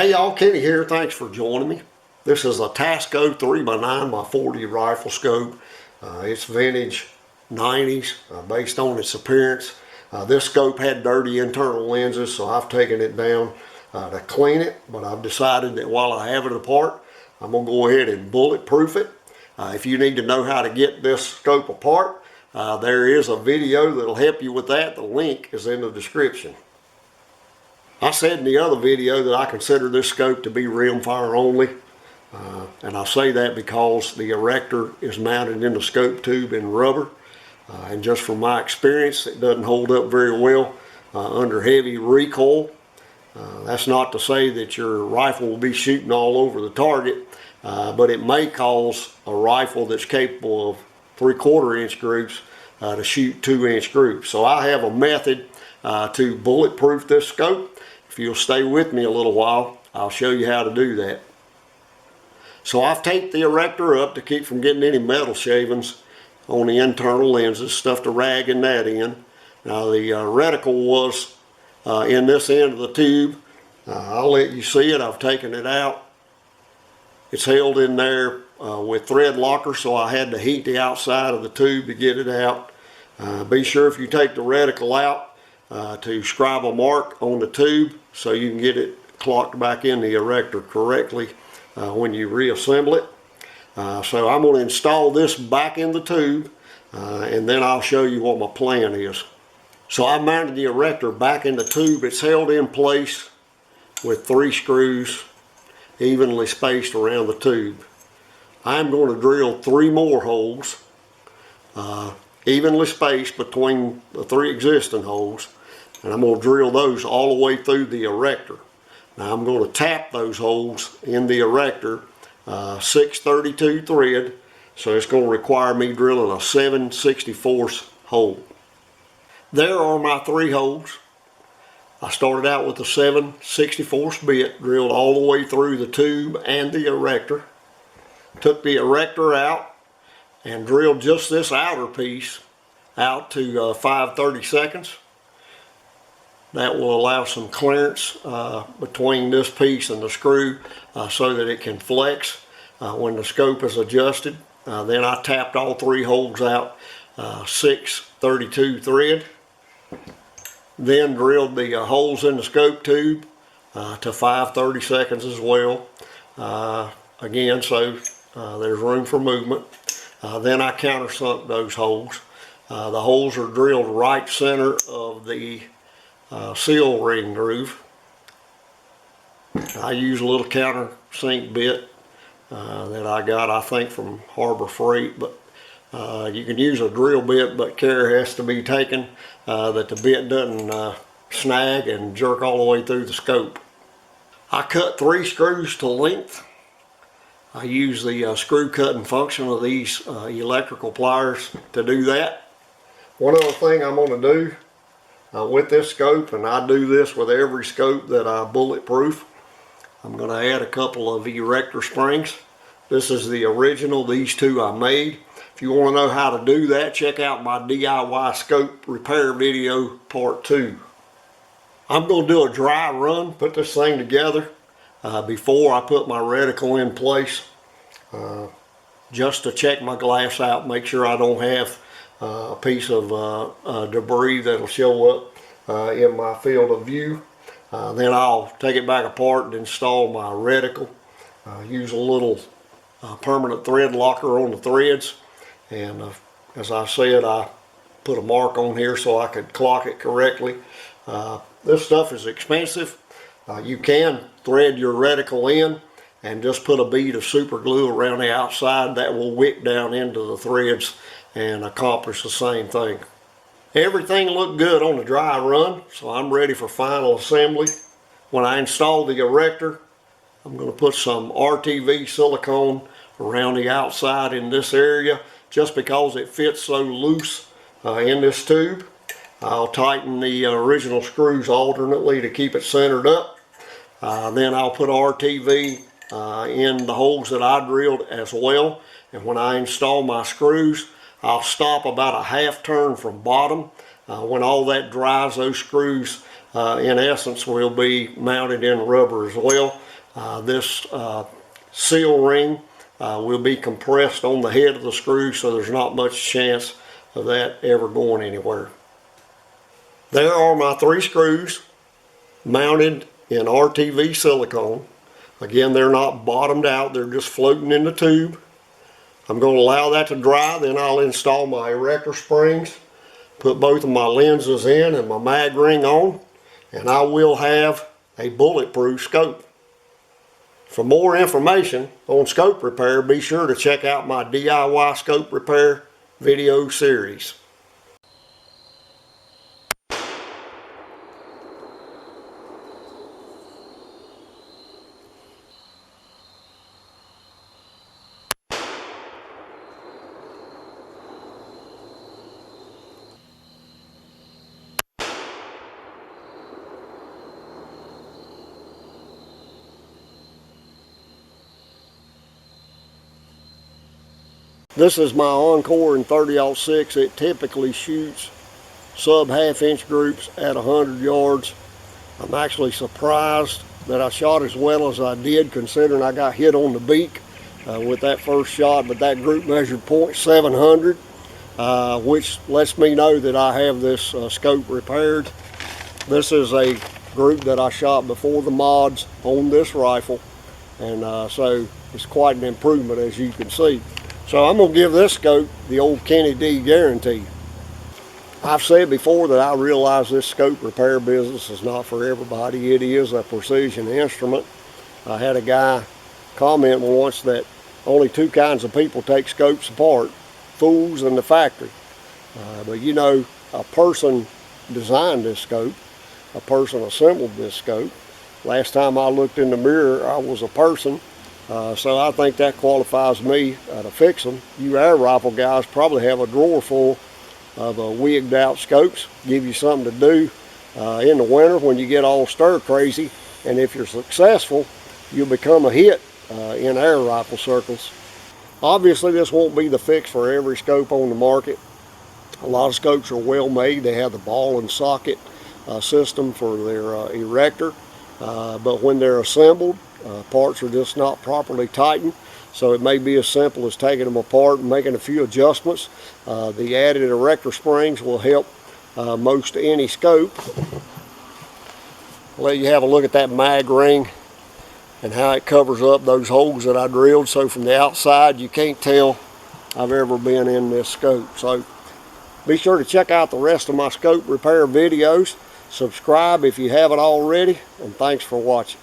Hey y'all, Kenny here. Thanks for joining me. This is a Tasco 3x9x40 rifle scope. It's vintage 90s based on its appearance. This scope had dirty internal lenses, so I've taken it down to clean it, but I've decided that while I have it apart, I'm going to go ahead and bulletproof it. If you need to know how to get this scope apart, there is a video that'll help you with that. The link is in the description. I said in the other video that I consider this scope to be rimfire only, and I say that because the erector is mounted in the scope tube in rubber, and just from my experience it doesn't hold up very well under heavy recoil. That's not to say that your rifle will be shooting all over the target, but it may cause a rifle that's capable of 3/4 inch groups to shoot 2-inch groups. So I have a method to bulletproof this scope. If you'll stay with me a little while, I'll show you how to do that. So I've taped the erector up to keep from getting any metal shavings on the internal lenses, stuffed a rag in that end. Now the reticle was in this end of the tube. I'll let you see it. I've taken it out. It's held in there with thread locker, so I had to heat the outside of the tube to get it out. Be sure if you take the reticle out to scribe a mark on the tube so you can get it clocked back in the erector correctly when you reassemble it. So I'm going to install this back in the tube and then I'll show you what my plan is. So I mounted the erector back in the tube. It's held in place with 3 screws evenly spaced around the tube. I'm going to drill 3 more holes evenly spaced between the 3 existing holes, and I'm going to drill those all the way through the erector. Now I'm going to tap those holes in the erector 632 thread, so it's going to require me drilling a 7/64 hole. There are my 3 holes. I started out with a 7/64 bit, drilled all the way through the tube and the erector. Took the erector out and drilled just this outer piece out to 5/32. That will allow some clearance between this piece and the screw so that it can flex when the scope is adjusted. Then I tapped all 3 holes out 6/32 thread. Then drilled the holes in the scope tube to 5/32 as well. Again, so there's room for movement. Then I countersunk those holes. The holes are drilled right center of the seal ring groove. I use a little countersink bit that I got, I think, from Harbor Freight, but you can use a drill bit, but care has to be taken that the bit doesn't snag and jerk all the way through the scope. I cut 3 screws to length. I use the screw cutting function of these electrical pliers to do that. One other thing I'm going to do with this scope, and I do this with every scope that I bulletproof, I'm going to add a couple of erector springs. This is the original. These 2 I made. If you want to know how to do that, check out my DIY scope repair video part 2. I'm going to do a dry run, put this thing together before I put my reticle in place, just to check my glass out, make sure I don't have a piece of debris that'll show up in my field of view. Then I'll take it back apart and install my reticle. Use a little permanent thread locker on the threads, and as I said, I put a mark on here so I could clock it correctly. This stuff is expensive. You can thread your reticle in and just put a bead of super glue around the outside. That will wick down into the threads and accomplish the same thing. Everything looked good on the dry run, so I'm ready for final assembly. When I install the erector, I'm going to put some RTV silicone around the outside in this area just because it fits so loose in this tube. I'll tighten the original screws alternately to keep it centered up. Then I'll put RTV in the holes that I drilled as well. And when I install my screws, I'll stop about a half turn from bottom. When all that dries, those screws in essence will be mounted in rubber as well. This seal ring will be compressed on the head of the screw, so there's not much chance of that ever going anywhere. There are my 3 screws mounted in RTV silicone. Again, they're not bottomed out, they're just floating in the tube. I'm going to allow that to dry, then I'll install my erector springs, put both of my lenses in and my mag ring on, and I will have a bulletproof scope. For more information on scope repair, be sure to check out my DIY scope repair video series. This is my Encore in 30-06. It typically shoots sub half-inch groups at 100 yards. I'm actually surprised that I shot as well as I did, considering I got hit on the beak with that first shot, but that group measured .700, which lets me know that I have this scope repaired. This is a group that I shot before the mods on this rifle, and so it's quite an improvement, as you can see. So I'm going to give this scope the old Kenny D guarantee. I've said before that I realize this scope repair business is not for everybody. It is a precision instrument. I had a guy comment once that only 2 kinds of people take scopes apart: fools and the factory. But you know, a person designed this scope, a person assembled this scope. Last time I looked in the mirror, I was a person. So I think that qualifies me to fix them. You air rifle guys probably have a drawer full of wigged out scopes. Give you something to do in the winter when you get all stir crazy, and if you're successful, you'll become a hit in air rifle circles. Obviously this won't be the fix for every scope on the market. A lot of scopes are well made. They have the ball and socket system for their erector, but when they're assembled, parts are just not properly tightened, so it may be as simple as taking them apart and making a few adjustments. The added erector springs will help most any scope. I'll let you have a look at that mag ring and how it covers up those holes that I drilled, so from the outside you can't tell I've ever been in this scope. So be sure to check out the rest of my scope repair videos. Subscribe if you haven't already, and thanks for watching.